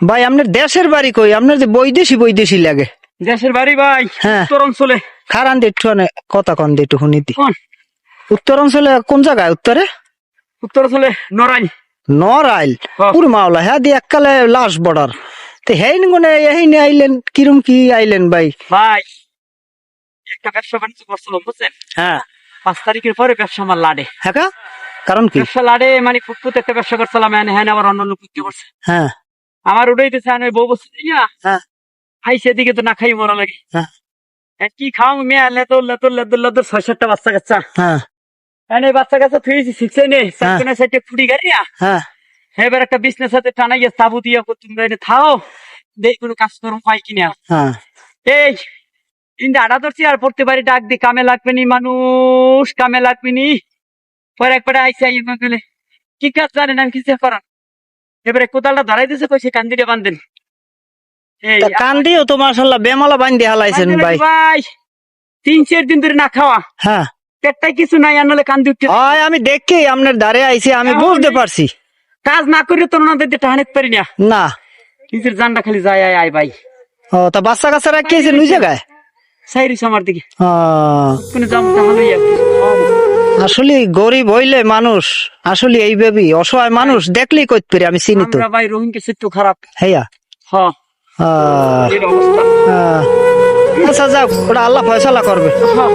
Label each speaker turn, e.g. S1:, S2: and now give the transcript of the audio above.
S1: ভাই আপনার দেশের বাড়ি কই? আপনার যে বৈদেশি লাগে।
S2: দেশের বাড়ি ভাই
S1: হ্যাঁ।
S2: উত্তর অঞ্চলে।
S1: খারান একটু কথা কন একটু শুনিতি।
S2: কোন?
S1: উত্তর অঞ্চলে কোন জায়গায়? উত্তরে
S2: উত্তর অঞ্চলে নড়াইল।
S1: নড়াইল
S2: হ্যাঁ।
S1: পুরো মাওলা হ্যাঁ দিয়ে এককালে লাস্ট বর্ডার। তো হেইন গুনে এইনে আইলেন কিরম কি আইলেন ভাই?
S2: ভাই একটা ব্যবসা বাণিজ্য করছিলাম বুঝছেন।
S1: হ্যাঁ
S2: 5 তারিখের পরে ব্যবসা আমার লাডে।
S1: হ্যাঁ কা? কারণ কি?
S2: ব্যবসা লাডে মানে ফুটফুট একটা ব্যবসা করছিলাম, হ্যাঁ আবার অন্য লোক কি করছে
S1: হ্যাঁ
S2: আমার উঠাইতেছে, আমি বউ বসে ইয়া
S1: হ্যাঁ
S2: খাই সেদিকে তো না খাই মরা লাগে।
S1: হ্যাঁ
S2: কি খাও মেয়ে লেতর লেতর লেতর লেতর 6-7টা বাচ্চা কাচ্চা।
S1: হ্যাঁ
S2: এই বাচ্চা কাচ্চা থুয়েছি শিখছে নে সাইকেল সাইডে ফুটি গাড়িয়া।
S1: হ্যাঁ
S2: এবার একটা বিজনেস হাতে টানাইয়া তাবু দিয়া তোমরা এনে থাও দেখ কোনো কাজ করুন হয় কিনা।
S1: হ্যাঁ
S2: এই ইন্দা আড়া ধরছি আর পড়তে পারি ডাক দি কামে লাগবে নি মানুষ, কামে লাগবে নি। পরে একবারে আইসি আই গেলে কি কাজ জানেন আমি কিছু করান। এবারে কোদালটা ধরাই দিছে কইছে কান্দিটা বান্ধেন। এই
S1: তা কান্দিও তো মাশাআল্লাহ বেমালা বান্ধি হালাইছেন ভাই।
S2: ভাই 3-4 দিন ধরে না খাওয়া,
S1: হ্যাঁ
S2: পেটটাই কিছু নাই, আনলে কান্দি উঠতে
S1: হয় আমি দেখি আপনার ধারে আইছি আমি বুঝতে পারছি।
S2: কাজ না করে তো ওনাদের টাহানিত পারি না।
S1: না
S2: নিজের জানটা খালি যায় আয় আয় ভাই।
S1: ও তা বাচ্চা কাচ্চা রাখিয়েছেন ওই জায়গায়?
S2: সাইরিস আমার দিকে
S1: আহ,
S2: কোনো জাম তাহলে
S1: আসলে গরিব হইলে মানুষ আসলে এইভাবেই অসহায় মানুষ দেখলেই কইতে পারি আমি চিনি তো।
S2: আমরা ভাই রোহিঙ্গা চিত্র খারাপ।
S1: হ্যাঁ
S2: হ্যাঁ
S1: আহ,
S2: এর অবস্থা।
S1: আহ, আচ্ছা যাও ওটা আল্লাহ ফয়সালা করবে।
S2: হ্যাঁ